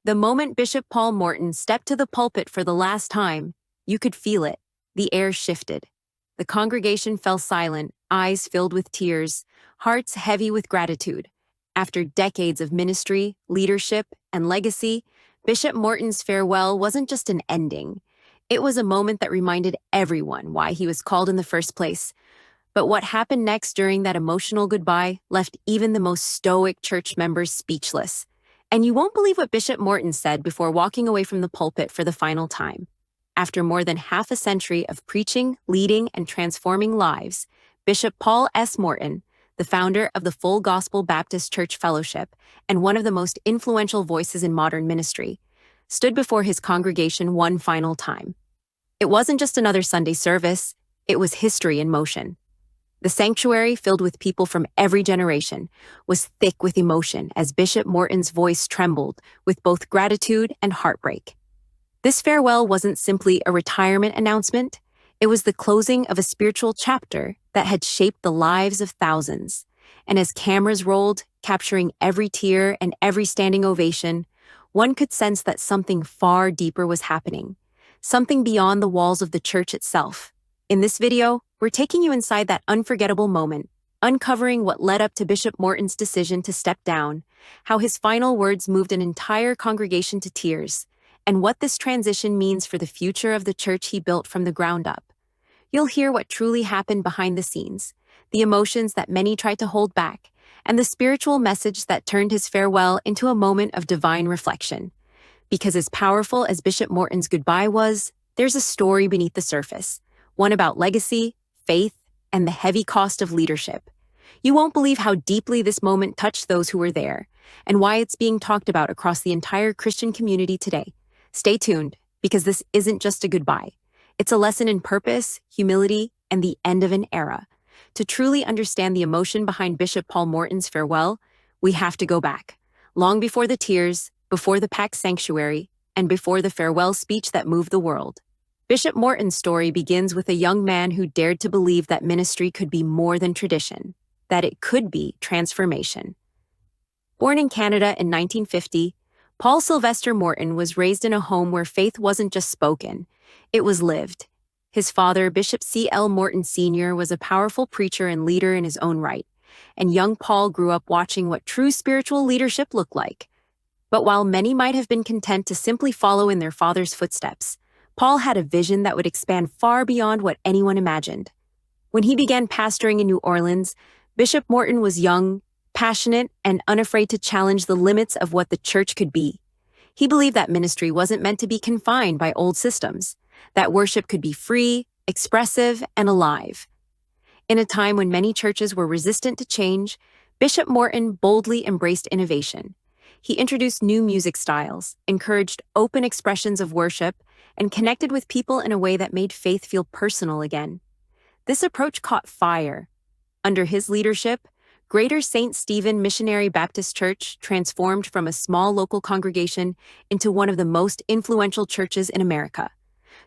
The moment Bishop Paul Morton stepped to the pulpit for the last time, you could feel it. The air shifted. The congregation fell silent, eyes filled with tears, hearts heavy with gratitude. After decades of ministry, leadership, and legacy, Bishop Morton's farewell wasn't just an ending. It was a moment that reminded everyone why he was called in the first place. But what happened next during that emotional goodbye left even the most stoic church members speechless. And you won't believe what Bishop Morton said before walking away from the pulpit for the final time. After more than half a century of preaching, leading, and transforming lives, Bishop Paul S. Morton, the founder of the Full Gospel Baptist Church Fellowship and one of the most influential voices in modern ministry, stood before his congregation one final time. It wasn't just another Sunday service, it was history in motion. The sanctuary, filled with people from every generation, was thick with emotion as Bishop Morton's voice trembled with both gratitude and heartbreak. This farewell wasn't simply a retirement announcement, it was the closing of a spiritual chapter that had shaped the lives of thousands. And as cameras rolled, capturing every tear and every standing ovation, one could sense that something far deeper was happening, something beyond the walls of the church itself. In this video, we're taking you inside that unforgettable moment, uncovering what led up to Bishop Morton's decision to step down, how his final words moved an entire congregation to tears, and what this transition means for the future of the church he built from the ground up. You'll hear what truly happened behind the scenes, the emotions that many tried to hold back, and the spiritual message that turned his farewell into a moment of divine reflection. Because as powerful as Bishop Morton's goodbye was, there's a story beneath the surface, one about legacy, faith, and the heavy cost of leadership. You won't believe how deeply this moment touched those who were there, and why it's being talked about across the entire Christian community today. Stay tuned, because this isn't just a goodbye. It's a lesson in purpose, humility, and the end of an era. To truly understand the emotion behind Bishop Paul Morton's farewell, we have to go back, long before the tears, before the packed sanctuary, and before the farewell speech that moved the world. Bishop Morton's story begins with a young man who dared to believe that ministry could be more than tradition, that it could be transformation. Born in Canada in 1950, Paul Sylvester Morton was raised in a home where faith wasn't just spoken, it was lived. His father, Bishop C.L. Morton Sr., was a powerful preacher and leader in his own right, and young Paul grew up watching what true spiritual leadership looked like. But while many might have been content to simply follow in their father's footsteps, Paul had a vision that would expand far beyond what anyone imagined. When he began pastoring in New Orleans, Bishop Morton was young, passionate, and unafraid to challenge the limits of what the church could be. He believed that ministry wasn't meant to be confined by old systems, that worship could be free, expressive, and alive. In a time when many churches were resistant to change, Bishop Morton boldly embraced innovation. He introduced new music styles, encouraged open expressions of worship, and connected with people in a way that made faith feel personal again. This approach caught fire. Under his leadership, Greater St. Stephen Missionary Baptist Church transformed from a small local congregation into one of the most influential churches in America.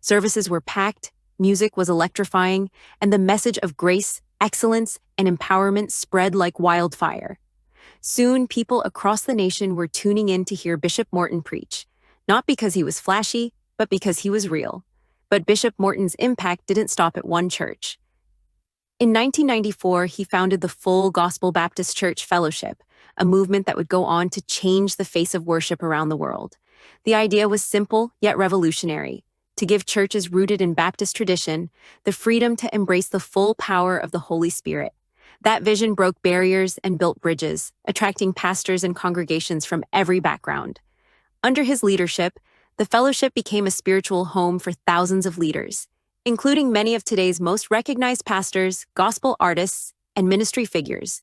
Services were packed, music was electrifying, and the message of grace, excellence, and empowerment spread like wildfire. Soon, people across the nation were tuning in to hear Bishop Morton preach, not because he was flashy, but because he was real. But Bishop Morton's impact didn't stop at one church. In 1994, he founded the Full Gospel Baptist Church Fellowship, a movement that would go on to change the face of worship around the world. The idea was simple yet revolutionary: to give churches rooted in Baptist tradition the freedom to embrace the full power of the Holy Spirit. That vision broke barriers and built bridges, attracting pastors and congregations from every background. Under his leadership, the fellowship became a spiritual home for thousands of leaders, including many of today's most recognized pastors, gospel artists, and ministry figures.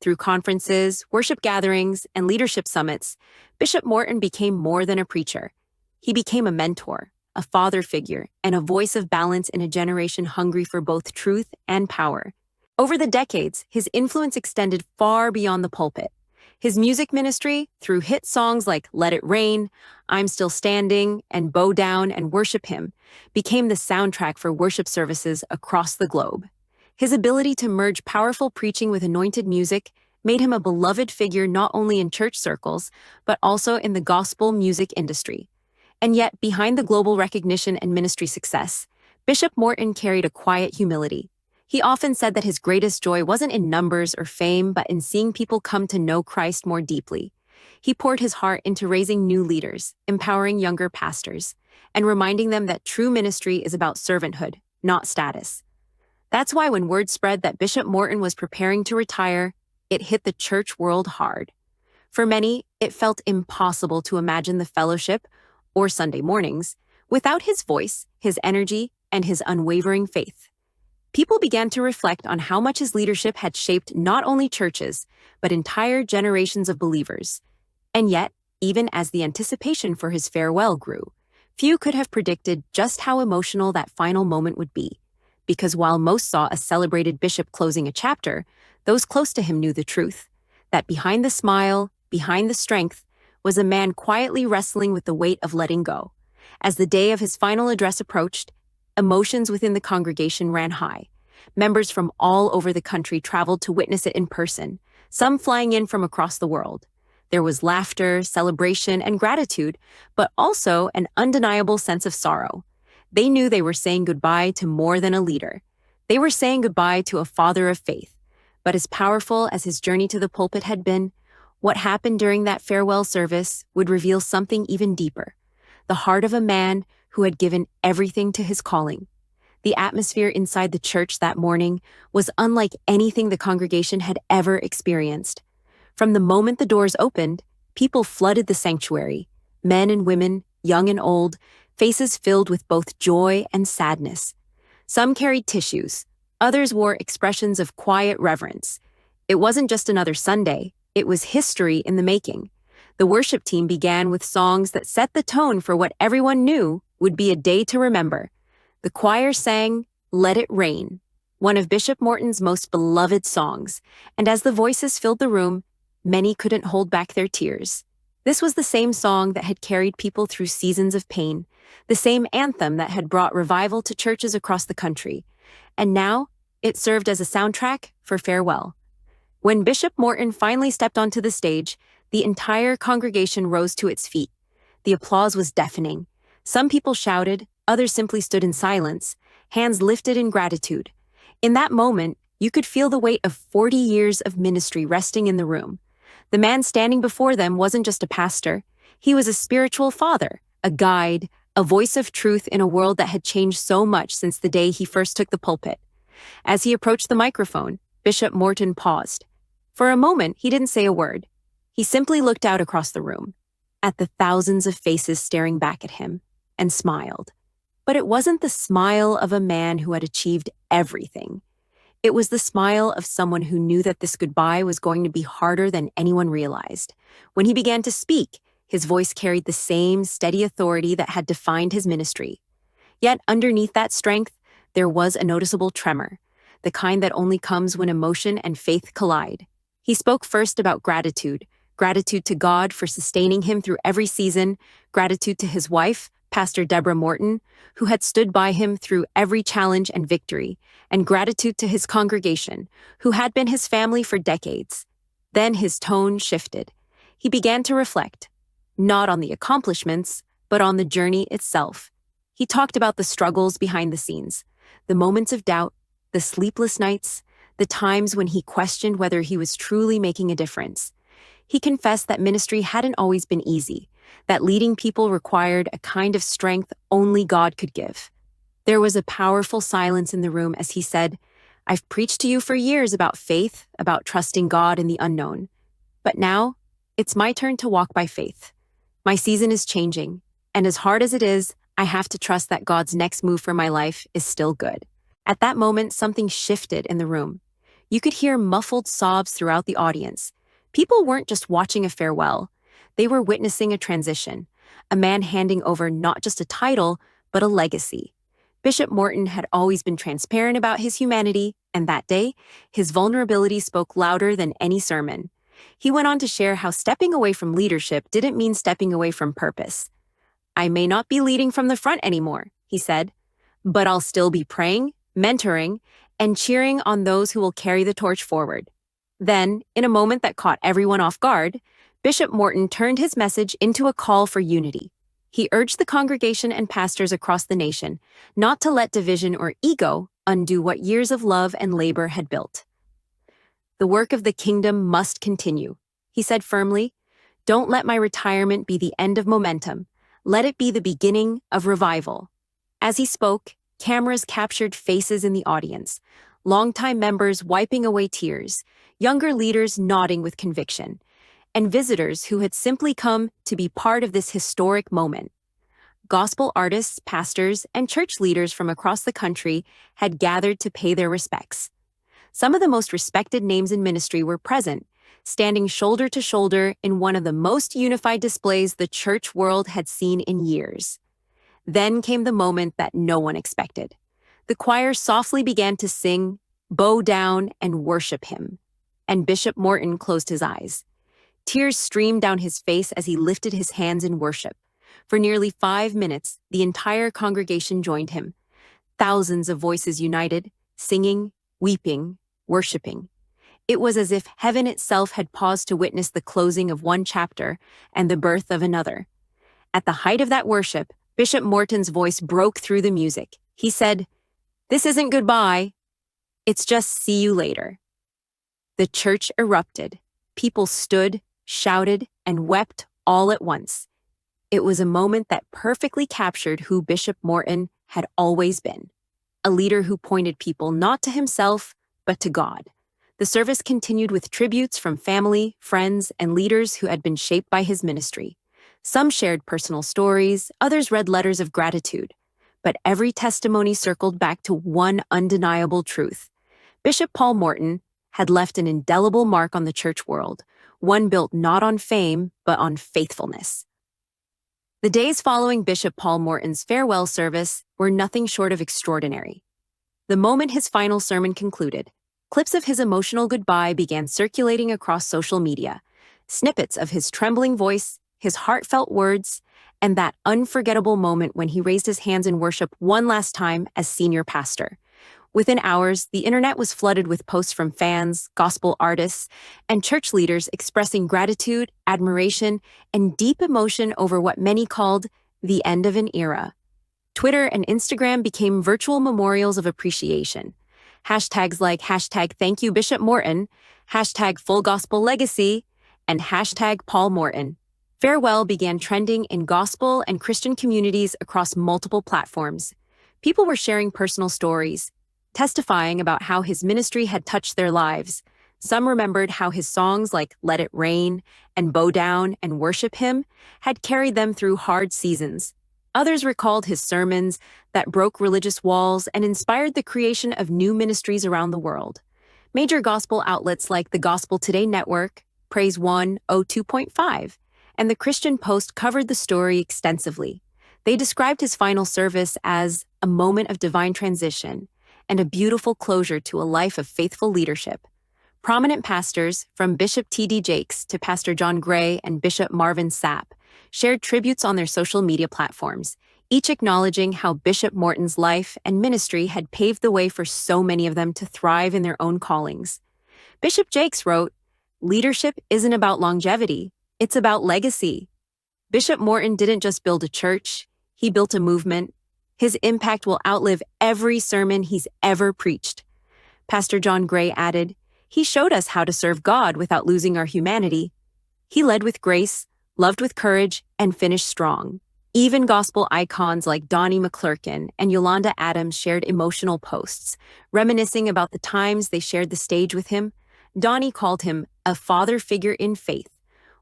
Through conferences, worship gatherings, and leadership summits, Bishop Morton became more than a preacher. He became a mentor, a father figure, and a voice of balance in a generation hungry for both truth and power. Over the decades, his influence extended far beyond the pulpit. His music ministry, through hit songs like Let It Rain, I'm Still Standing, and Bow Down and Worship Him, became the soundtrack for worship services across the globe. His ability to merge powerful preaching with anointed music made him a beloved figure not only in church circles, but also in the gospel music industry. And yet, behind the global recognition and ministry success, Bishop Morton carried a quiet humility. He often said that his greatest joy wasn't in numbers or fame, but in seeing people come to know Christ more deeply. He poured his heart into raising new leaders, empowering younger pastors, and reminding them that true ministry is about servanthood, not status. That's why when word spread that Bishop Morton was preparing to retire, it hit the church world hard. For many, it felt impossible to imagine the fellowship, or Sunday mornings, without his voice, his energy, and his unwavering faith. People began to reflect on how much his leadership had shaped not only churches, but entire generations of believers. And yet, even as the anticipation for his farewell grew, few could have predicted just how emotional that final moment would be. Because while most saw a celebrated bishop closing a chapter, those close to him knew the truth, that behind the smile, behind the strength, was a man quietly wrestling with the weight of letting go. As the day of his final address approached, emotions within the congregation ran high. Members from all over the country traveled to witness it in person, some flying in from across the world. There was laughter, celebration, and gratitude, but also an undeniable sense of sorrow. They knew they were saying goodbye to more than a leader. They were saying goodbye to a father of faith. But as powerful as his journey to the pulpit had been, what happened during that farewell service would reveal something even deeper: the heart of a man who had given everything to his calling. The atmosphere inside the church that morning was unlike anything the congregation had ever experienced. From the moment the doors opened, people flooded the sanctuary, men and women, young and old, faces filled with both joy and sadness. Some carried tissues, others wore expressions of quiet reverence. It wasn't just another Sunday, it was history in the making. The worship team began with songs that set the tone for what everyone knew would be a day to remember. The choir sang "Let It Rain," one of Bishop Morton's most beloved songs, and as the voices filled the room, many couldn't hold back their tears. This was the same song that had carried people through seasons of pain, the same anthem that had brought revival to churches across the country, and now it served as a soundtrack for farewell. When Bishop Morton finally stepped onto the stage, the entire congregation rose to its feet. The applause was deafening. Some people shouted, others simply stood in silence, hands lifted in gratitude. In that moment, you could feel the weight of 40 years of ministry resting in the room. The man standing before them wasn't just a pastor. He was a spiritual father, a guide, a voice of truth in a world that had changed so much since the day he first took the pulpit. As he approached the microphone, Bishop Morton paused. For a moment, he didn't say a word. He simply looked out across the room, at the thousands of faces staring back at him, and smiled. But it wasn't the smile of a man who had achieved everything. It was the smile of someone who knew that this goodbye was going to be harder than anyone realized. When he began to speak, his voice carried the same steady authority that had defined his ministry. Yet underneath that strength, there was a noticeable tremor, the kind that only comes when emotion and faith collide. He spoke first about gratitude to God for sustaining him through every season, gratitude to his wife, Pastor Deborah Morton, who had stood by him through every challenge and victory, and gratitude to his congregation, who had been his family for decades. Then his tone shifted. He began to reflect, not on the accomplishments, but on the journey itself. He talked about the struggles behind the scenes, the moments of doubt, the sleepless nights, the times when he questioned whether he was truly making a difference. He confessed that ministry hadn't always been easy, that leading people required a kind of strength only God could give. There was a powerful silence in the room as he said, "I've preached to you for years about faith, about trusting God in the unknown. But now, it's my turn to walk by faith. My season is changing, and as hard as it is, I have to trust that God's next move for my life is still good." At that moment, something shifted in the room. You could hear muffled sobs throughout the audience. People weren't just watching a farewell. They were witnessing a transition, a man handing over not just a title, but a legacy. Bishop Morton had always been transparent about his humanity, and that day, his vulnerability spoke louder than any sermon. He went on to share how stepping away from leadership didn't mean stepping away from purpose. "I may not be leading from the front anymore," he said, "but I'll still be praying, mentoring, and cheering on those who will carry the torch forward." Then, in a moment that caught everyone off guard, Bishop Morton turned his message into a call for unity. He urged the congregation and pastors across the nation not to let division or ego undo what years of love and labor had built. "The work of the kingdom must continue," he said firmly. "Don't let my retirement be the end of momentum. Let it be the beginning of revival." As he spoke, cameras captured faces in the audience, longtime members wiping away tears, younger leaders nodding with conviction, and visitors who had simply come to be part of this historic moment. Gospel artists, pastors, and church leaders from across the country had gathered to pay their respects. Some of the most respected names in ministry were present, standing shoulder to shoulder in one of the most unified displays the church world had seen in years. Then came the moment that no one expected. The choir softly began to sing, "Bow Down and Worship Him," and Bishop Morton closed his eyes. Tears streamed down his face as he lifted his hands in worship. For nearly 5 minutes, the entire congregation joined him. Thousands of voices united, singing, weeping, worshiping. It was as if heaven itself had paused to witness the closing of one chapter and the birth of another. At the height of that worship, Bishop Morton's voice broke through the music. He said, "This isn't goodbye. It's just see you later." The church erupted. People stood, shouted, and wept all at once. It was a moment that perfectly captured who Bishop Morton had always been. A leader who pointed people not to himself, but to God. The service continued with tributes from family, friends, and leaders who had been shaped by his ministry. Some shared personal stories, others read letters of gratitude. But every testimony circled back to one undeniable truth. Bishop Paul Morton had left an indelible mark on the church world, one built not on fame, but on faithfulness. The days following Bishop Paul Morton's farewell service were nothing short of extraordinary. The moment his final sermon concluded, clips of his emotional goodbye began circulating across social media, snippets of his trembling voice, his heartfelt words, and that unforgettable moment when he raised his hands in worship one last time as senior pastor. Within hours, the internet was flooded with posts from fans, gospel artists, and church leaders expressing gratitude, admiration, and deep emotion over what many called the end of an era. Twitter and Instagram became virtual memorials of appreciation. Hashtags like #Thank You Bishop Morton, #FullGospelLegacy, and #PaulMorton. Farewell began trending in gospel and Christian communities across multiple platforms. People were sharing personal stories, testifying about how his ministry had touched their lives. Some remembered how his songs like "Let It Rain" and "Bow Down and Worship Him" had carried them through hard seasons. Others recalled his sermons that broke religious walls and inspired the creation of new ministries around the world. Major gospel outlets like the Gospel Today Network, Praise 102.5, and the Christian Post covered the story extensively. They described his final service as a moment of divine transition and a beautiful closure to a life of faithful leadership. Prominent pastors, from Bishop T.D. Jakes to Pastor John Gray and Bishop Marvin Sapp, shared tributes on their social media platforms, each acknowledging how Bishop Morton's life and ministry had paved the way for so many of them to thrive in their own callings. Bishop Jakes wrote, "Leadership isn't about longevity, it's about legacy." Bishop Morton didn't just build a church, he built a movement. His impact will outlive every sermon he's ever preached. Pastor John Gray added, "He showed us how to serve God without losing our humanity. He led with grace, loved with courage, and finished strong." Even gospel icons like Donnie McClurkin and Yolanda Adams shared emotional posts, reminiscing about the times they shared the stage with him. Donnie called him a father figure in faith,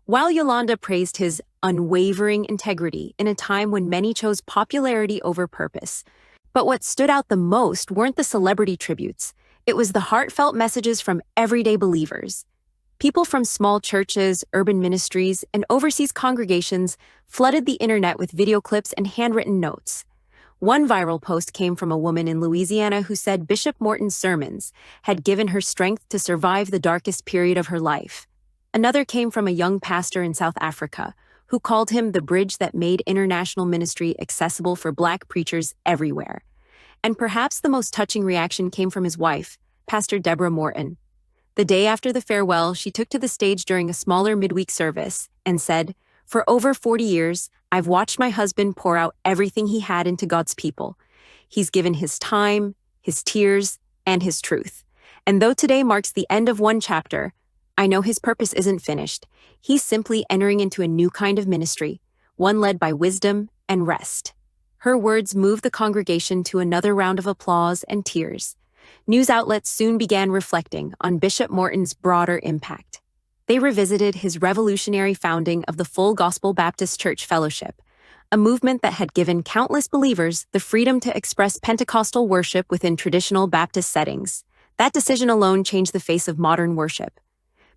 while Yolanda praised his unwavering integrity in a time when many chose popularity over purpose. But what stood out the most weren't the celebrity tributes. It was the heartfelt messages from everyday believers. People from small churches, urban ministries, and overseas congregations flooded the internet with video clips and handwritten notes. One viral post came from a woman in Louisiana who said Bishop Morton's sermons had given her strength to survive the darkest period of her life. Another came from a young pastor in South Africa who called him the bridge that made international ministry accessible for Black preachers everywhere. And perhaps the most touching reaction came from his wife, Pastor Deborah Morton. The day after the farewell, she took to the stage during a smaller midweek service and said, "For over 40 years, I've watched my husband pour out everything he had into God's people. He's given his time, his tears, and his truth. And though today marks the end of one chapter, I know his purpose isn't finished. He's simply entering into a new kind of ministry, one led by wisdom and rest." Her words moved the congregation to another round of applause and tears. News outlets soon began reflecting on Bishop Morton's broader impact. They revisited his revolutionary founding of the Full Gospel Baptist Church Fellowship, a movement that had given countless believers the freedom to express Pentecostal worship within traditional Baptist settings. That decision alone changed the face of modern worship.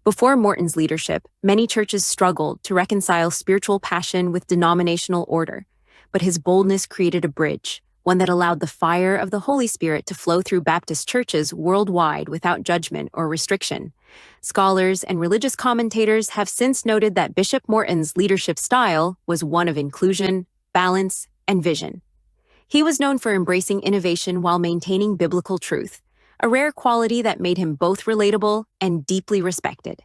Before Morton's leadership, many churches struggled to reconcile spiritual passion with denominational order, but his boldness created a bridge, one that allowed the fire of the Holy Spirit to flow through Baptist churches worldwide without judgment or restriction. Scholars and religious commentators have since noted that Bishop Morton's leadership style was one of inclusion, balance, and vision. He was known for embracing innovation while maintaining biblical truth, a rare quality that made him both relatable and deeply respected.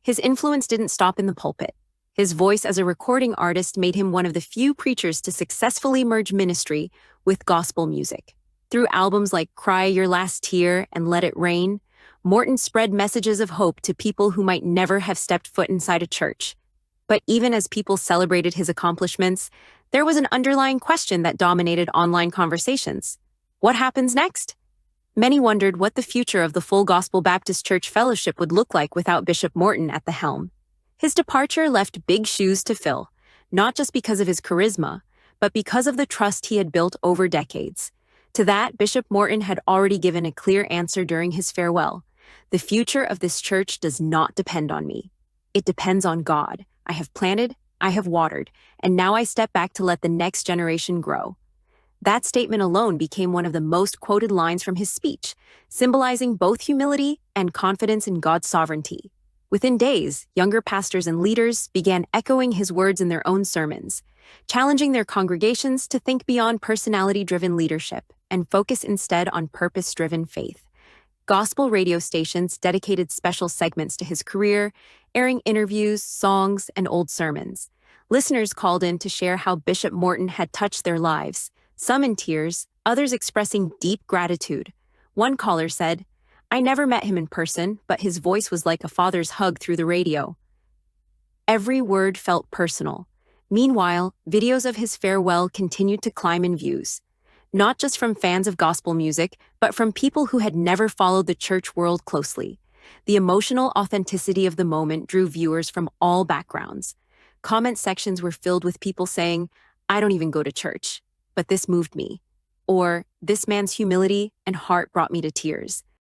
His influence didn't stop in the pulpit. His voice as a recording artist made him one of the few preachers to successfully merge ministry with gospel music. Through albums like Cry Your Last Tear and Let It Rain, Morton spread messages of hope to people who might never have stepped foot inside a church. But even as people celebrated his accomplishments, there was an underlying question that dominated online conversations. What happens next? Many wondered what the future of the Full Gospel Baptist Church Fellowship would look like without Bishop Morton at the helm. His departure left big shoes to fill, not just because of his charisma, but because of the trust he had built over decades. To that, Bishop Morton had already given a clear answer during his farewell. "The future of this church does not depend on me. It depends on God. I have planted, I have watered, and now I step back to let the next generation grow." That statement alone became one of the most quoted lines from his speech, symbolizing both humility and confidence in God's sovereignty. Within days, younger pastors and leaders began echoing his words in their own sermons, challenging their congregations to think beyond personality-driven leadership and focus instead on purpose-driven faith. Gospel radio stations dedicated special segments to his career, airing interviews, songs, and old sermons. Listeners called in to share how Bishop Morton had touched their lives, some in tears, others expressing deep gratitude. One caller said, "I never met him in person, but his voice was like a father's hug through the radio." Every word felt personal. Meanwhile, videos of his farewell continued to climb in views, not just from fans of gospel music, but from people who had never followed the church world closely. The emotional authenticity of the moment drew viewers from all backgrounds. Comment sections were filled with people saying, "I don't even go to church, but this moved me," or "This man's humility and heart brought me to tears."